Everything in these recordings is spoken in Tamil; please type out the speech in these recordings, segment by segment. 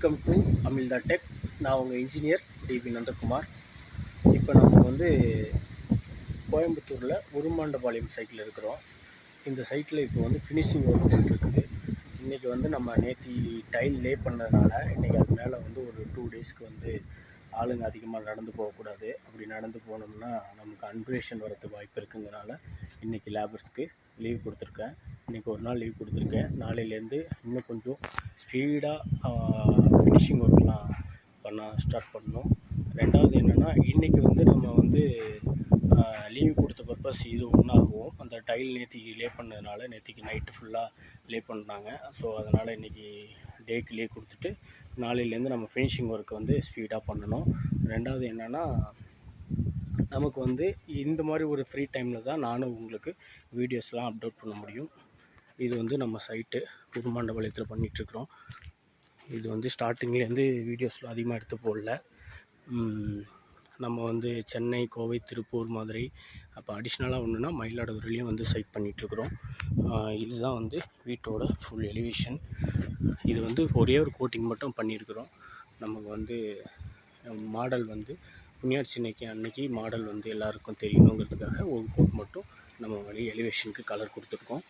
Welcome to அமில்தா tech. நான் உங்கள் இன்ஜினியர் டிபி நந்தகுமார். இப்போ நம்ம வந்து கோயம்புத்தூரில் உருமாண்டபாளையம் சைட்டில் இருக்கிறோம். இந்த சைட்டில் இப்போ வந்து ஃபினிஷிங் ஒர்க் போயிட்டுருக்குது. இன்றைக்கி வந்து நம்ம நேற்று டைல் லே பண்ணதுனால இன்றைக்கி அது மேலே வந்து ஒரு 2 டேஸ்க்கு வந்து ஆளுங்க அதிகமாக நடந்து போகக்கூடாது. அப்படி நடந்து போனோம்னா நமக்கு அன்பிரேஷன் வரதுக்கு வாய்ப்பு இருக்குங்கிறனால இன்றைக்கி லேபர்ஸ்க்கு லீவ் கொடுத்துருக்கேன். இன்றைக்கி ஒரு நாள் லீவ் கொடுத்துருக்கேன். நாளையிலேருந்து இன்னும் கொஞ்சம் ஸ்பீடாக ஃபினிஷிங் ஒர்க்லாம் ஸ்டார்ட் பண்ணணும். ரெண்டாவது என்னென்னா, இன்றைக்கி வந்து நம்ம வந்து லீவ் கொடுத்த பர்பஸ் இது ஒன்றாகும். அந்த டைல் நேற்றுக்கு லே பண்ணதுனால நேற்றுக்கு நைட்டு ஃபுல்லாக லே பண்ணாங்க. ஸோ அதனால் இன்றைக்கி டேக்கு லீவ் கொடுத்துட்டு நாளையிலேருந்து நம்ம ஃபினிஷிங் ஒர்க்கை வந்து ஸ்பீடாக பண்ணணும். ரெண்டாவது என்னென்னா, நமக்கு வந்து இந்த மாதிரி ஒரு ஃப்ரீ டைமில் தான் நானும் உங்களுக்கு வீடியோஸ்லாம் அப்லோட் பண்ண முடியும். இது வந்து நம்ம சைட்டு உருமாண்டபாளையத்தில் பண்ணிகிட்ருக்குறோம். இது வந்து ஸ்டார்டிங்லேருந்து வீடியோஸ்லாம் அதிகமாக எடுத்து போடல. நம்ம வந்து சென்னை, கோவை, திருப்பூர், மதுரை, அப்போ அடிஷ்னலாக ஒன்றுனா மயிலாடுதுறையிலையும் வந்து சைட் பண்ணிகிட்ருக்குறோம். இதுதான் வந்து வீட்டோட ஃபுல் எலிவேஷன். இது வந்து ஒரே ஒரு கோட்டிங் மட்டும் பண்ணியிருக்கிறோம். நமக்கு வந்து மாடல் வந்து புண்ணியாட்சி அன்னைக்கு மாடல் வந்து எல்லாருக்கும் தெரியணுங்கிறதுக்காக ஒரு கோட் மட்டும் நம்ம வழி எலிவேஷனுக்கு கலர் கொடுத்துருக்கோம்.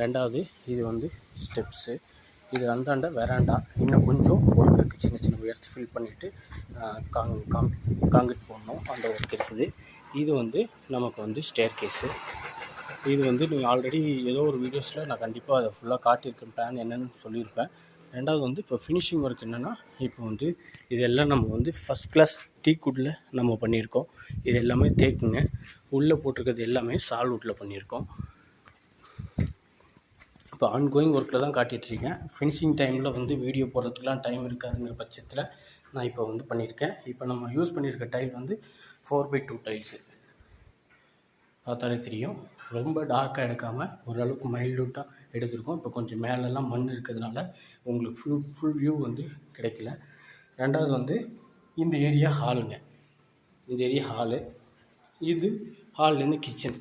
ரெண்டாவது இது வந்து ஸ்டெப்ஸு. இது அந்தாண்ட வெராண்டா. இன்னும் கொஞ்சம் ஒர்க் இருக்குது. சின்ன சின்ன எர்த் ஃபில் பண்ணிவிட்டு காங்கிரீட் போடணும். அந்த ஒர்க் இருக்குது. இது வந்து நமக்கு வந்து ஸ்டேர் கேஸு. இது வந்து நீங்கள் ஆல்ரெடி ஏதோ ஒரு வீடியோஸில் நான் கண்டிப்பாக அதை ஃபுல்லாக காட்டியிருக்கேன், பிளான் என்னென்னு சொல்லியிருப்பேன். ரெண்டாவது வந்து இப்போ ஃபினிஷிங் ஒர்க் என்னென்னா, இப்போ வந்து இதெல்லாம் நம்ம வந்து ஃபஸ்ட் கிளாஸ் டீக்குட்டில் நம்ம பண்ணியிருக்கோம். இது எல்லாமே தேக்குங்க. உள்ளே போட்டிருக்கிறது எல்லாமே சால்வுட்டில் பண்ணியிருக்கோம். இப்போ ஆன்கோயிங் ஒர்க்கில் தான் காட்டிகிட்ருக்கேன். ஃபினிஷிங் டைமில் வந்து வீடியோ போடுறதுக்கெலாம் டைம் இருக்காதுங்கிற பட்சத்தில் நான் இப்போ வந்து பண்ணியிருக்கேன். இப்போ நம்ம யூஸ் பண்ணியிருக்க டைல் வந்து 4x2 டைல்ஸு. பார்த்தாலே தெரியும். ரொம்ப டார்க்காக எடுக்காமல் ஓரளவுக்கு மைல்டூட்டாக எடுத்திருக்கோம். இப்போ கொஞ்சம் மேலெல்லாம் மண் இருக்கிறதுனால உங்களுக்கு ஃபுல் வியூ வந்து கிடைக்கல. ரெண்டாவது வந்து இந்த ஏரியா ஹாலுங்க. இந்த ஏரியா ஹாலு. இது ஹால்லேருந்து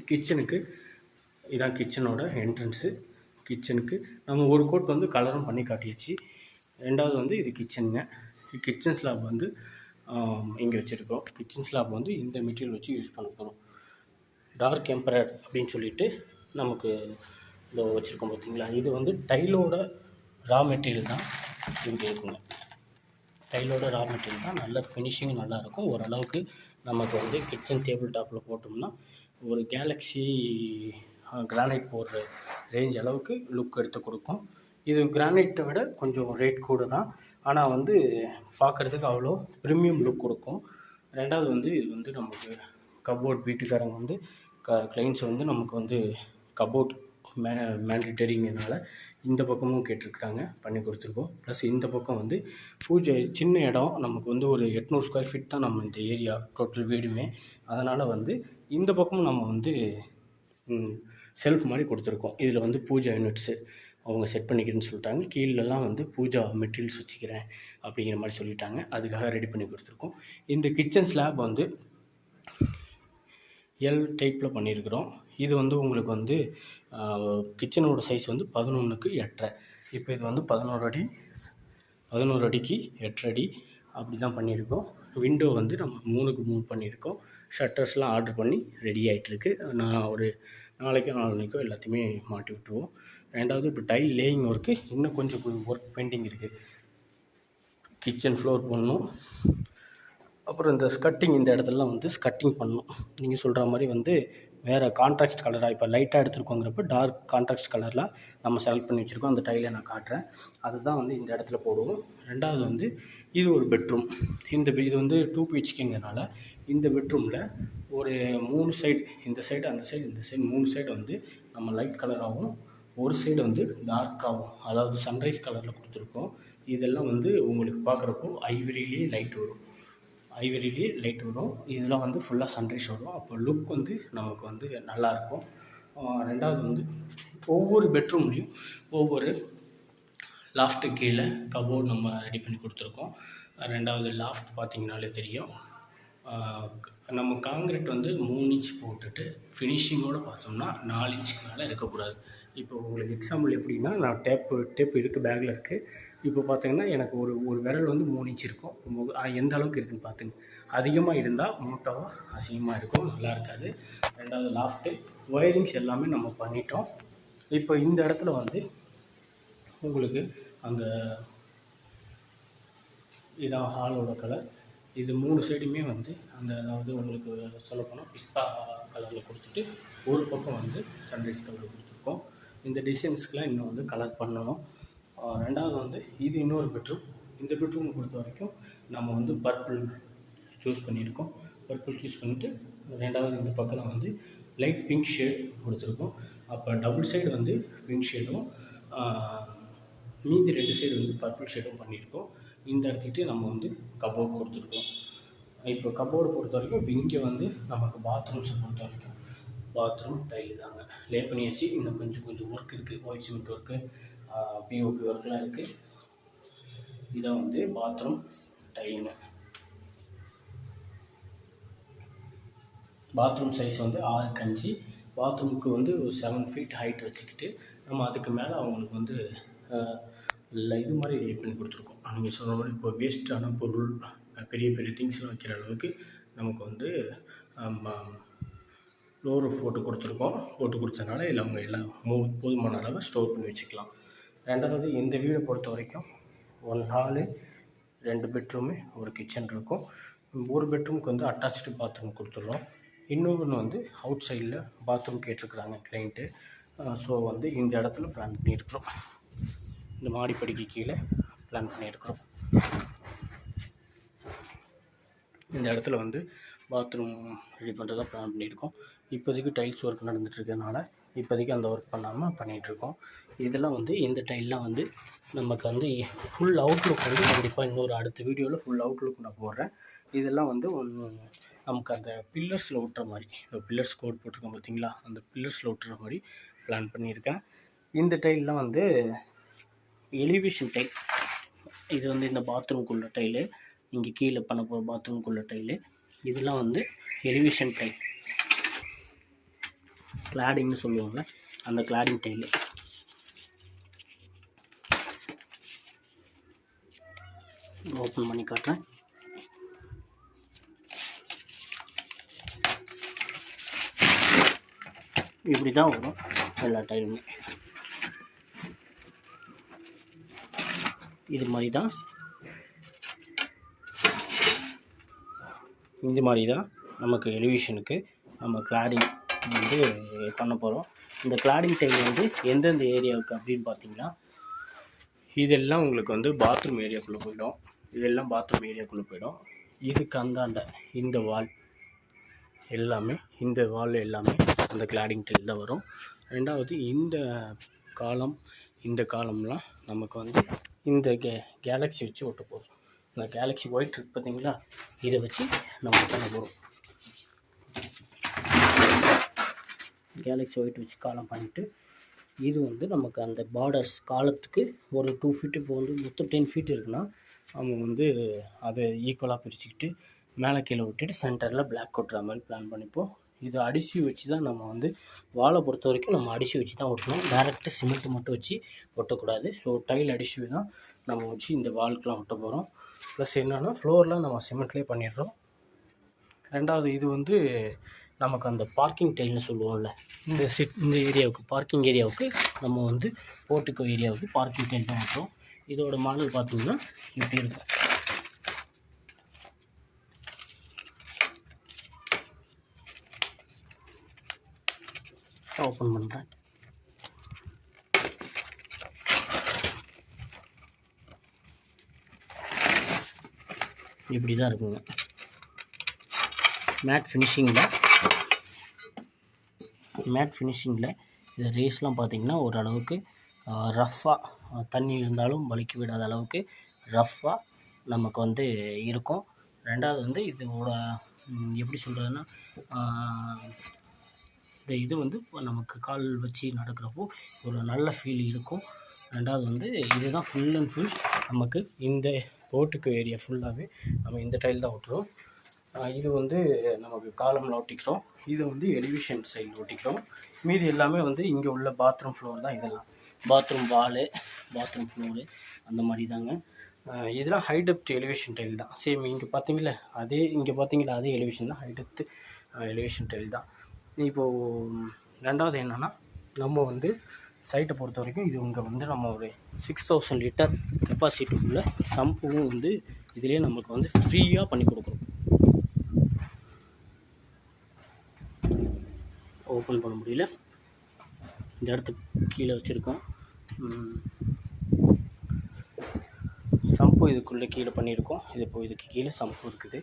கிச்சனுக்கு இதான் கிச்சனோட என்ட்ரன்ஸு. கிச்சனுக்கு நம்ம ஒரு கோட் வந்து கலரும் பண்ணி காட்டியாச்சு. ரெண்டாவது வந்து இது கிச்சனுங்க. கிச்சன் ஸ்லாப் வந்து இங்கே வச்சுருக்கோம். கிச்சன் ஸ்லாப் வந்து இந்த மெட்டீரியல் வச்சு யூஸ் பண்ண போகிறோம். டார்க் எம்பரர் அப்படின்னு சொல்லிட்டு நமக்கு இந்த வச்சுருக்கோம் பார்த்தீங்களா. இது வந்து டைலோட ரா மெட்டீரியல் தான் இங்கே இருக்குங்க. டைலோட ரா மெட்டீரியல் தான். நல்ல ஃபினிஷிங் நல்லாயிருக்கும். ஓரளவுக்கு நமக்கு வந்து கிச்சன் டேபிள் டாப்பில் போட்டோம்னா ஒரு கேலக்ஸி கிரானைட் போடுற ரேஞ்ச் அளவுக்கு லுக் எடுத்து கொடுக்கும். இது கிரானைட்டை விட கொஞ்சம் ரேட் கூட தான், ஆனால் வந்து பார்க்குறதுக்கு அவ்வளோ ப்ரீமியம் லுக் கொடுக்கும். ரெண்டாவது வந்து இது வந்து நமக்கு கப்போர்ட் வீட்டுக்காரங்க வந்து கிளைண்ட்ஸ் வந்து நமக்கு வந்து கப்போர்ட் மேண்டிட்டரிங்கிறனால இந்த பக்கமும் கேட்டிருக்குறாங்க, பண்ணி கொடுத்துருக்கோம். ப்ளஸ் இந்த பக்கம் வந்து பூஜை சின்ன இடம், நமக்கு வந்து ஒரு 800 ஸ்கொயர் ஃபீட் தான் நம்ம இந்த ஏரியா டோட்டல் வீடுமே. அதனால் வந்து இந்த பக்கமும் நம்ம வந்து செல்ஃப் மாதிரி கொடுத்துருக்கோம். இதில் வந்து பூஜா யூனிட்ஸு அவங்க செட் பண்ணிக்கிறேன்னு சொல்லிட்டாங்க. கீழெல்லாம் வந்து பூஜா மெட்டீரியல்ஸ் வச்சுக்கிறேன் அப்படிங்கிற மாதிரி சொல்லிட்டாங்க. அதுக்காக ரெடி பண்ணி கொடுத்துருக்கோம். இந்த கிச்சன் ஸ்லாப் வந்து எல் டைப்பில் பண்ணியிருக்கிறோம். இது வந்து உங்களுக்கு வந்து கிச்சனோட சைஸ் வந்து 11க்கு 8.5. இப்போ இது வந்து 11 அடிக்கு 8 அடி அப்படி தான் பண்ணியிருக்கோம். விண்டோ வந்து நம்ம 3க்கு 3 பண்ணியிருக்கோம். ஷட்டர்ஸ்லாம் ஆர்டர் பண்ணி ரெடி ஆகிட்டுருக்கு. நான் ஒரு நாளைக்கோ எல்லாத்தையுமே மாட்டி விட்டுருவோம். ரெண்டாவது இப்போ டைல் லேயிங் ஒர்க்கு இன்னும் கொஞ்சம் ஒர்க் பெண்டிங் இருக்குது. கிச்சன் ஃப்ளோர் பண்ணணும். அப்புறம் இந்த ஸ்கட்டிங் இந்த இடத்துலலாம் வந்து ஸ்கட்டிங் பண்ணணும். நீங்கள் சொல்கிற மாதிரி வந்து வேறு கான்ட்ராஸ்ட் கலராக இப்போ லைட்டாக எடுத்துருக்கோங்கிறப்ப டார்க் கான்ட்ராஸ்ட் கலரில் நம்ம செலக்ட் பண்ணி வச்சுருக்கோம். அந்த டைலை நான் காட்டுறேன். அதுதான் வந்து இந்த இடத்துல போடுவோம். ரெண்டாவது வந்து இது ஒரு பெட்ரூம். இது வந்து 2 BHKங்கிறனால இந்த பெட்ரூமில் ஒரு 3 சைடு, இந்த சைடு அந்த சைடு இந்த சைடு 3 சைடு வந்து நம்ம லைட் கலராகவும் ஒரு சைடு வந்து டார்க்காகவும், அதாவது சன்ரைஸ் கலரில் கொடுத்துருக்கோம். இதெல்லாம் வந்து உங்களுக்கு பார்க்குறப்போ ஐவரியிலே லைட் வரும். இதெல்லாம் வந்து ஃபுல்லாக சன்ரைஸ் வரும். அப்போ லுக் வந்து நமக்கு வந்து நல்லாயிருக்கும். ரெண்டாவது வந்து ஒவ்வொரு பெட்ரூம்லேயும் ஒவ்வொரு லாஃப்ட்டு கீழே கபோர்டு நம்ம ரெடி பண்ணி கொடுத்துருக்கோம். ரெண்டாவது லாஃப்ட் பார்த்திங்கனாலே தெரியும். நம்ம காங்கிரீட் வந்து 3 இன்ச் போட்டுட்டு ஃபினிஷிங்கோடு பார்த்தோம்னா 4 இன்ச்சுக்கு மேலே இருக்கக்கூடாது. இப்போ உங்களுக்கு எக்ஸாம்பிள் எப்படின்னா, நான் டேப்பு இருக்குது, பேக்கில் இருக்குது. இப்போ பார்த்தீங்கன்னா எனக்கு ஒரு ஒரு விரல் வந்து 3 இன்ச் இருக்கும். எந்த அளவுக்கு இருக்குதுன்னு பார்த்துங்க. அதிகமாக இருந்தால் மூட்டாவும் அசிங்கமாக இருக்கும், நல்லா இருக்காது. 2வது லாஃப்ட்டு ஒயரிங்ஸ் எல்லாமே நம்ம பண்ணிட்டோம். இப்போ இந்த இடத்துல வந்து உங்களுக்கு அந்த இதான் ஹாலோட கலர். இது 3 சைடுமே வந்து அந்த அதாவது உங்களுக்கு சொல்லப்போனால் பிஸ்தா கலரில் கொடுத்துட்டு ஒரு பக்கம் வந்து சன்ரைஸ் கலரில் கொடுத்துருக்கோம். இந்த டிசைன்ஸ்க்கெலாம் இன்னும் வந்து கலர் பண்ணணும். 2வது வந்து இது இன்னொரு பெட்ரூம். இந்த பெட்ரூம் பொறுத்த வரைக்கும் நம்ம வந்து பர்பிள் சூஸ் பண்ணியிருக்கோம். பர்பிள் சூஸ் பண்ணிவிட்டு 2வது இந்த பக்கம் வந்து லைட் பிங்க் ஷேட் கொடுத்துருக்கோம். அப்போ டபுள் சைடு வந்து பிங்க் ஷேடும் மீதி 2 சைடு வந்து பர்பிள் ஷேடும் பண்ணியிருக்கோம். இந்த இடத்துக்கிட்டே நம்ம வந்து கபோர்டு கொடுத்துருக்கோம். இப்போ கபோர்டு பொறுத்த வரைக்கும் இப்போ இங்கே வந்து நமக்கு பாத்ரூம்ஸை பொறுத்த வரைக்கும் பாத்ரூம் டைலு தாங்க லே பண்ணியாச்சு. இன்னும் கொஞ்சம் ஒர்க் இருக்குது, ஒயிட் சிமெண்ட் ஒர்க்கு, பிஓபி ஒர்க்லாம் இருக்குது. இதான் வந்து பாத்ரூம் டைலுங்க. பாத்ரூம் சைஸ் வந்து 6க்கு 5. பாத்ரூமுக்கு வந்து 7 ஃபீட் ஹைட் வச்சுக்கிட்டு நம்ம அதுக்கு மேலே அவங்களுக்கு வந்து இல்லை இது மாதிரி ரெடி பண்ணி கொடுத்துருக்கோம். நீங்கள் சொன்ன மாதிரி இப்போ வேஸ்ட்டான பொருள் பெரிய பெரிய திங்ஸ்லாம் வைக்கிற அளவுக்கு நமக்கு வந்து டோரு போட்டு கொடுத்ததுனால இல்லை அவங்க எல்லாம் போதுமான அளவு ஸ்டோர் பண்ணி வச்சுக்கலாம். 2வது இந்த வீடை பொறுத்த வரைக்கும் 1 ஹாலு 2 பெட்ரூமு ஒரு கிச்சன் இருக்கும். ஒரு பெட்ரூமுக்கு வந்து அட்டாச்சு பாத்ரூம் கொடுத்துட்றோம். இன்னொன்று வந்து அவுட் சைடில் பாத்ரூம் கேட்டிருக்குறாங்க கிளைண்ட்டு. ஸோ வந்து இந்த இடத்துல பிளான் பண்ணியிருக்கிறோம். இந்த மாடிப்படிக்கு கீழே பிளான் பண்ணியிருக்கிறோம். இந்த இடத்துல வந்து பாத்ரூம் ரெடி பண்ணுறதா பிளான் பண்ணியிருக்கோம். இப்போதைக்கு டைல்ஸ் ஒர்க் நடந்துகிட்ருக்கனால இப்போதைக்கு அந்த ஒர்க் பண்ணாமல் பண்ணிகிட்ருக்கோம். இதெல்லாம் வந்து இந்த டைல்லாம் வந்து நமக்கு வந்து ஃபுல் அவுட்லுக் வந்து கண்டிப்பாக இன்னொரு அடுத்த வீடியோவில் ஃபுல் அவுட்லுக் நான் போடுறேன். இதெல்லாம் வந்து நமக்கு அந்த பில்லர்ஸில் ஒட்டுற மாதிரி, இப்போ பில்லர்ஸ் கோட் போட்டிருக்கோம் பார்த்தீங்களா, அந்த பில்லர்ஸில் ஒட்டுற மாதிரி பிளான் பண்ணியிருக்கேன். இந்த டைல்லாம் வந்து எலிவேஷன் டைல். இது வந்து இந்த பாத்ரூம்குள்ள டைலு, இங்கே கீழே பண்ண போகிற பாத்ரூம்குள்ள டைலு. இதெல்லாம் வந்து எலிவேஷன் டைல், கிளாடிங்னு சொல்லுவாங்க, அந்த கிளாடிங் டைலு. ஓப்பன் பண்ணி காட்டுறேன். இப்படி தான் வரும் எல்லா டைலுமே. இது மாதிரி தான் நமக்கு எலிவேஷனுக்கு நம்ம கிளாடிங் வந்து பண்ண போகிறோம். இந்த கிளாடிங் டைல் வந்து எந்தெந்த ஏரியாவுக்கு அப்படின்னு பார்த்தீங்கன்னா, இதெல்லாம் உங்களுக்கு வந்து பாத்ரூம் ஏரியாக்குள்ளே போயிடும். இதுக்கு அந்தாண்ட இந்த வால் எல்லாமே, இந்த வால் எல்லாமே அந்த கிளாடிங் டைல் தான் வரும். 2வது இந்த காலம்லாம் நமக்கு வந்து இந்த கேலக்ஸி வச்சு ஒட்ட போகிறோம். இந்த கேலக்ஸி ஒயிட் இருக்குது பார்த்தீங்களா, இதை வச்சு நம்ம பண்ண போகிறோம். கேலக்ஸி ஒயிட் வச்சு காலம் பண்ணிவிட்டு, இது வந்து நமக்கு அந்த பார்டர்ஸ் காலத்துக்கு ஒரு 2 ஃபீட், இப்போ வந்து மொத்தம் 10 ஃபீட் இருக்குன்னா நம்ம வந்து அதை ஈக்குவலாக பிரிச்சுக்கிட்டு மேலே கீழே விட்டுட்டு சென்டரில் பிளாக் ஒட்டுற மாதிரி பிளான் பண்ணிப்போம். இது அடிசி வச்சு தான் நம்ம வந்து வாழை பொறுத்த வரைக்கும் நம்ம அடிசி வச்சு தான் ஒட்டணும். டேரெக்டாக சிமெண்ட் மட்டும் வச்சு ஒட்டக்கூடாது. ஸோ டைல் அடிசி தான் நம்ம வச்சு இந்த வால்க்கெலாம் ஒட்ட போகிறோம். ப்ளஸ் என்னென்னா ஃப்ளோர்லாம் நம்ம சிமெண்ட்லேயே பண்ணிடுறோம். 2வது இது வந்து நமக்கு அந்த பார்க்கிங் டைல்னு சொல்லுவோம்ல, இந்த ஏரியாவுக்கு பார்க்கிங் ஏரியாவுக்கு நம்ம வந்து போர்ட்டிகோ ஏரியாவுக்கு பார்க்கிங் டைல் தான் ஒட்டுறோம். இதோட மாடல் பார்த்திங்கன்னா இப்படி இருக்கும். ஓப்பன் பண்ணுறேன். இப்படி தான் இருக்குங்க. மேட் ஃபினிஷிங்கில் இந்த ரேஸ்லாம் பார்த்திங்கன்னா ஓரளவுக்கு ரஃப்பாக தண்ணி இருந்தாலும் வலிக்கி விடாத அளவுக்கு ரஃப்பாக நமக்கு வந்து இருக்கும். 2வது வந்து இதோட எப்படி சொல்கிறதுன்னா, இந்த இது வந்து நமக்கு கால் வச்சு நடக்கிறப்போ ஒரு நல்ல ஃபீல் இருக்கும். 2வது வந்து இதுதான் ஃபுல் அண்ட் ஃபுல் நமக்கு இந்த போர்ட்டிகோ ஏரியா ஃபுல்லாகவே நம்ம இந்த டைல் தான் ஒட்டுறோம். இது வந்து நமக்கு காலமில் ஒட்டிக்கிறோம். இது வந்து எலிவேஷன் சைடில் ஒட்டிக்கிறோம். மீதி எல்லாமே வந்து இங்கே உள்ள பாத்ரூம் ஃப்ளோர் தான் இதெல்லாம். பாத்ரூம் வாலு, பாத்ரூம் ஃப்ளோரு அந்த மாதிரி தாங்க. இதெல்லாம் ஹை டெப்த் எலிவேஷன் டைல் தான். சேம் இங்கே பார்த்தீங்களா இங்கே பார்த்தீங்களா அதே எலிவேஷன் தான், ஹை டெப்த் எலிவேஷன் டைல் தான். இப்போது ரெண்டாவது என்னென்னா, நம்ம வந்து சைட்டை பொறுத்த வரைக்கும் இது இங்கே வந்து நம்ம ஒரு 6000 லிட்டர் கெப்பாசிட்டிக்குள்ள சம்புவும் வந்து இதிலே நமக்கு வந்து ஃப்ரீயாக பண்ணி கொடுக்குறோம். ஓப்பன் பண்ண முடியல, இந்த இடத்துக்கு கீழே வச்சுருக்கோம். சம்பு இதுக்குள்ளே கீழே பண்ணியிருக்கோம். இது இப்போ இதுக்கு கீழே சம்பு இருக்குது.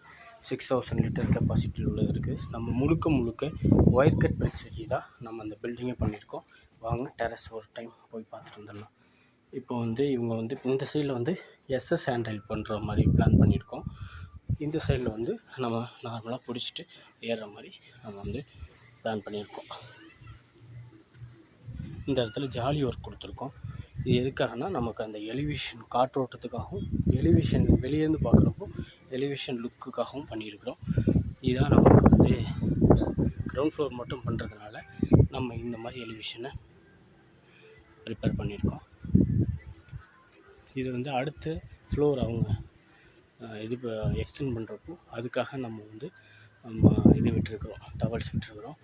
6000 லிட்டர் கெப்பாசிட்டியில் உள்ளது இருக்குது. நம்ம முழுக்க ஒயர் கட் பிரிக்ஸ் வச்சு தான் நம்ம அந்த பில்டிங்கே பண்ணியிருக்கோம். வாங்க டெரஸ் ஒரு டைம் போய் பார்த்துட்டு வந்துடலாம். இப்போ வந்து இவங்க வந்து இந்த சைடில் வந்து எஸ்எஸ் ஹேண்டில் பண்ணுற மாதிரி பிளான் பண்ணியிருக்கோம். இந்த சைடில் வந்து நம்ம நார்மலாக பிடிச்சிட்டு ஏறுற மாதிரி நம்ம வந்து பிளான் பண்ணியிருக்கோம். இந்த இடத்துல ஜாலி ஒர்க் கொடுத்துருக்கோம். இது எதுக்காகனா நமக்கு அந்த எலிவேஷன் காற்றோட்டத்துக்காகவும், எலிவேஷன் வெளியேருந்து பார்க்குறப்போ எலிவேஷன் லுக்குக்காகவும் பண்ணியிருக்கிறோம். இதுதான் நமக்கு வந்து கிரவுண்ட் ஃப்ளோர் மட்டும் பண்ணுறதுனால நம்ம இந்த மாதிரி எலிவேஷனை ப்ரிப்பேர் பண்ணியிருக்கோம். இது வந்து அடுத்த ஃப்ளோர் அவங்க இது எக்ஸ்டெண்ட் பண்ணுறப்போ அதுக்காக நம்ம வந்து இது விட்டுருக்குறோம், டவல்ஸ் விட்டுருக்குறோம்.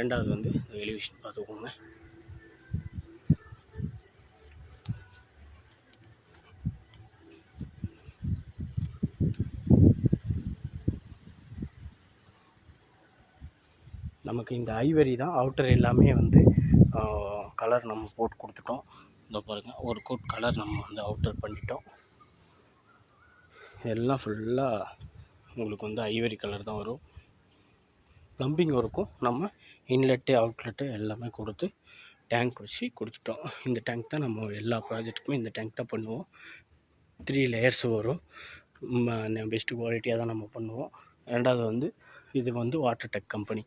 ரெண்டாவது வந்து எலிவேஷன் பார்த்துக்கோங்க. நமக்கு இந்த ஐவரி தான் அவுட்டர் எல்லாமே வந்து கலர் நம்ம போட்டு கொடுத்துட்டோம். இந்த பாருங்கள், ஒரு கோட் கலர் நம்ம வந்து அவுட்டர் பண்ணிட்டோம். எல்லாம் ஃபுல்லாக உங்களுக்கு வந்து ஐவரி கலர் தான் வரும். ப்ளம்பிங் ஒர்க்கும் நம்ம இன்லெட்டு அவுட்லெட்டு எல்லாமே கொடுத்து டேங்க் வச்சு கொடுத்துட்டோம். இந்த டேங்க் தான் நம்ம எல்லா ப்ராஜெக்ட்டுக்குமே இந்த டேங்க் தான் பண்ணுவோம். 3 லேயர்ஸ் வரும். பெஸ்ட்டு குவாலிட்டியாக தான் நம்ம பண்ணுவோம். ரெண்டாவது வந்து இது வந்து வாட்டர் டெக் கம்பெனி.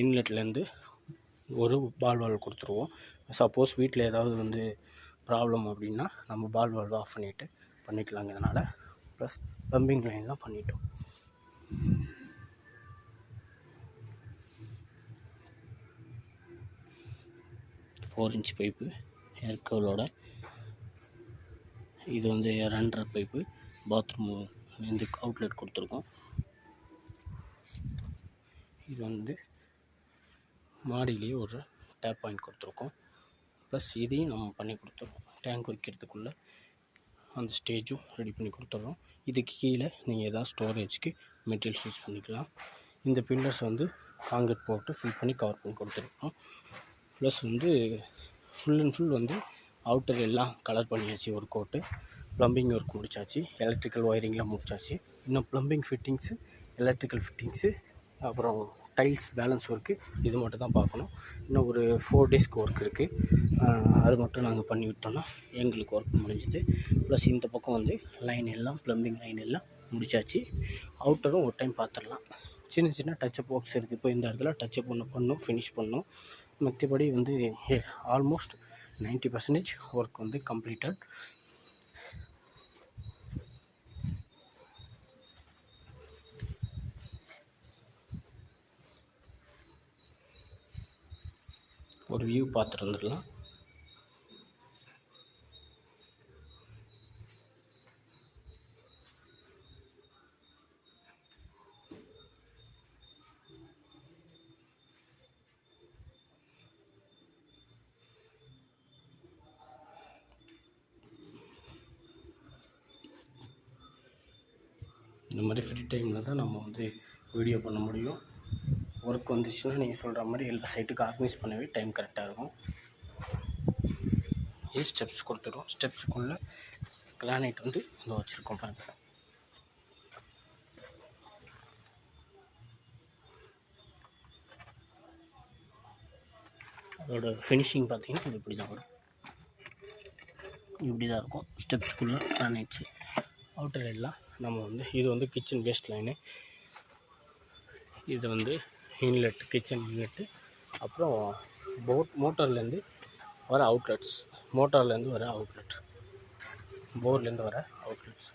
இன்லெட்லேருந்து ஒரு பால் வால்வ் கொடுத்துருவோம். சப்போஸ் வீட்டில் ஏதாவது வந்து ப்ராப்ளம் அப்படின்னா நம்ம பால் வால்வ் ஆஃப் பண்ணிவிட்டு பண்ணிக்கலாங்கிறதுனால ப்ளஸ் பம்பிங் லைன்லாம் பண்ணிட்டோம். ஃபோர் இன்ச் பைப்பு ஏர்கோலோட, இது வந்து 2.5 பைப்பு பாத்ரூம் இந்த அவுட்லெட் கொடுத்துருக்கோம். இது வந்து மாடியிலேயே ஒரு டேப் பாயிண்ட் கொடுத்துருக்கோம். ப்ளஸ் இதையும் நம்ம பண்ணி கொடுத்துருவோம். டேங்க் வைக்கிறதுக்குள்ளே அந்த ஸ்டேஜும் ரெடி பண்ணி கொடுத்துட்றோம். இதுக்கு கீழே நீங்கள் எதாவது ஸ்டோரேஜ்க்கு மெட்டீரியல்ஸ் யூஸ் பண்ணிக்கலாம். இந்த பில்லர்ஸ் வந்து காங்கிரீட் போட்டு ஃபில் பண்ணி கவர் பண்ணி கொடுத்துருக்கோம். ப்ளஸ் வந்து ஃபுல் அண்ட் ஃபுல் வந்து அவுட்டர் எல்லாம் கலர் பண்ணியாச்சு. ஒரு கோட்டு ப்ளம்பிங் ஒர்க் முடிச்சாச்சு. எலக்ட்ரிக்கல் ஒயரிங்லாம் முடிச்சாச்சு. இன்னும் ப்ளம்பிங் ஃபிட்டிங்ஸு, எலக்ட்ரிக்கல் ஃபிட்டிங்ஸு, அப்புறம் டைல்ஸ் பேலன்ஸ் ஒர்க்கு இது மட்டும் தான் பார்க்கணும். இன்னும் ஒரு 4 டேஸ்க்கு ஒர்க் இருக்குது. அது மட்டும் நாங்கள் பண்ணி விட்டோம்னா எங்களுக்கு ஒர்க் முடிஞ்சுது. ப்ளஸ் இந்த பக்கம் வந்து லைன் எல்லாம் ப்ளம்பிங் லைன் எல்லாம் முடிச்சாச்சு. அவுட்டரும் ஒரு டைம் பார்த்துடலாம். சின்ன டச்சப் ஒர்க்ஸ் இருக்குது. இப்போ இந்த இடத்துல டச்சப் பண்ணோம், ஃபினிஷ் பண்ணோம். மற்றபடி வந்து ஆல்மோஸ்ட் 90% ஒர்க் வந்து கம்ப்ளீட்டட். ஒரு வியூ பார்த்துட்டு வந்துடலாம். இந்த மாதிரி ஃப்ரீ டைமில் தான் நம்ம வந்து வீடியோ பண்ண முடியும். ஒர்க் வந்துச்சுன்னா நீங்கள் சொல்கிற மாதிரி எல்லா சைட்டுக்கு ஆர்கனைஸ் பண்ணவே டைம் கரெக்டாக இருக்கும். இது ஸ்டெப்ஸ் கொடுத்துருவோம். ஸ்டெப்ஸுக்குள்ளே கிரானைட் வந்து இங்கே வச்சுருக்கோம் பாருங்கள். அதோட ஃபினிஷிங் பார்த்திங்கன்னா அது இப்படி தான் வரும். இப்படி தான் இருக்கும். ஸ்டெப்ஸ்குள்ளே கிரானைட்ஸு, அவுட்டர் எல்லாம் நம்ம வந்து இது வந்து கிச்சன் வேஸ்ட் லைனு, இது வந்து இன்லெட், கிச்சன் இன்லெட்டு, அப்புறம் மோட்டர்லேருந்து வர அவுட்லெட்ஸ், மோட்டார்லேருந்து வர அவுட்லெட், போர்லேருந்து வர அவுட்லெட்ஸ்,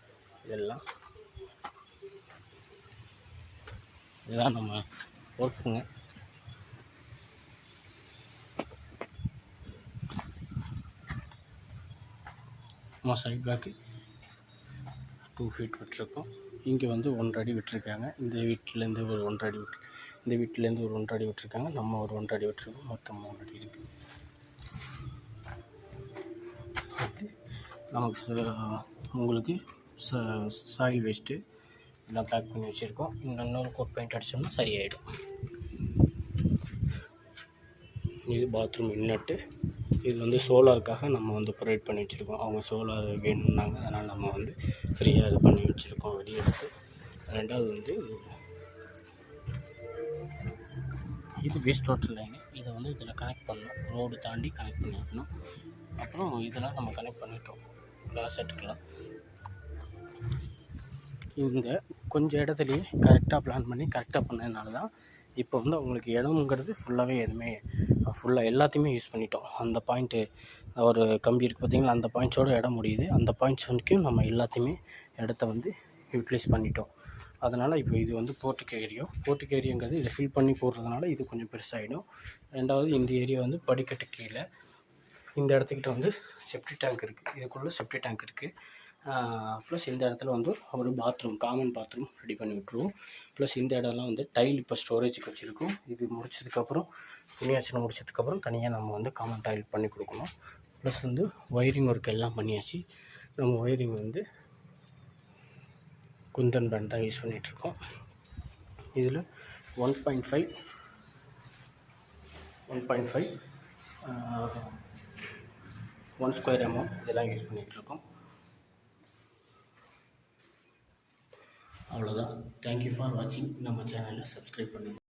இதெல்லாம் இதுதான் நம்ம ஒர்க்குங்க. நம்ம சைட் பேக்கு 2 ஃபீட் விட்டுருக்கோம். இங்கே வந்து 1 அடி விட்டுருக்காங்க. இந்த வீட்டிலேருந்து ஒரு 1 அடி விட்டு, இந்த வீட்டிலேருந்து ஒரு 1 அடி விட்டுருக்காங்க. நம்ம ஒரு 1 அடி விட்டுருக்கோம். மொத்தம் 3 அடி இருக்குது. அடுத்து நமக்கு உங்களுக்கு சாயில் வேஸ்ட்டு எல்லாம் பேக் பண்ணி வச்சுருக்கோம். இன்னொரு கோட் பெயிண்ட் அடித்தோம்னா சரியாயிடும். இது பாத்ரூம் இன்னட்டு. இது வந்து சோலாருக்காக நம்ம வந்து ப்ரொவைட் பண்ணி வச்சுருக்கோம். அவங்க சோலார் வேணும்னாங்க, அதனால் நம்ம வந்து ஃப்ரீயாக இது பண்ணி வச்சுருக்கோம் வெளியே எடுத்து. ரெண்டாவது வந்து இது வேஸ்ட் வாட்டர் லைனு. இதை வந்து இதில் கனெக்ட் பண்ணணும். ரோடு தாண்டி கனெக்ட் பண்ணி வைக்கணும். அப்புறம் இதெல்லாம் நம்ம கனெக்ட் பண்ணிட்டோம் கிளாஸெட்டுக்கெலாம். இந்த கொஞ்சம் இடத்துலையே கரெக்டாக பிளான் பண்ணி கரெக்டாக பண்ணதுனால தான் இப்போ வந்து அவங்களுக்கு இடம்ங்கிறது ஃபுல்லாகவே எதுவுமே ஃபுல்லாக எல்லாத்தையுமே யூஸ் பண்ணிட்டோம். அந்த பாயிண்ட்டு ஒரு கம்பி இருக்குது பார்த்திங்களா, அந்த பாயிண்ட்ஸோட இடம் முடியுது. அந்த பாயிண்ட்ஸ் வரைக்கும் நம்ம எல்லாத்தையுமே இடத்த வந்து யூட்டிலைஸ் பண்ணிட்டோம். அதனால் இப்போ இது வந்து போர்ட்டிக் ஏரியாங்கிறது இதை ஃபில் பண்ணி போடுறதுனால இது கொஞ்சம் பெருசாகிடும். ரெண்டாவது இந்த ஏரியா வந்து படிக்கட்டு கீழே இந்த இடத்துக்கிட்ட வந்து செப்டி டேங்க் இருக்குது. இதுக்குள்ளே செப்டி டேங்க் இருக்குது. ப்ளஸ் இந்த இடத்துல வந்து ஒரு பாத்ரூம், காமன் பாத்ரூம் ரெடி பண்ணி விட்ருவோம். ப்ளஸ் இந்த இடம்லாம் வந்து டைல் இப்போ ஸ்டோரேஜுக்கு வச்சுருக்கோம். இது முடிச்சதுக்கப்புறம் துணியாச்சனை முடிச்சதுக்கப்புறம் தனியாக நம்ம வந்து காமன் டைல் பண்ணி கொடுக்கணும். ப்ளஸ் வந்து ஒயரிங் ஒர்க் எல்லாம் பண்ணியாச்சு. நம்ம ஒயரிங் வந்து குந்தன் பேண்ட் தான் யூஸ் பண்ணிகிட்ருக்கோம். இதில் 1.5 1 ஸ்கொயர் mm இதெல்லாம் யூஸ் பண்ணிகிட்ருக்கோம். அவ்வளோதான். தேங்க்யூ ஃபார் வாட்சிங். நம்ம சேனலை சப்ஸ்கிரைப் பண்ணுங்கள்.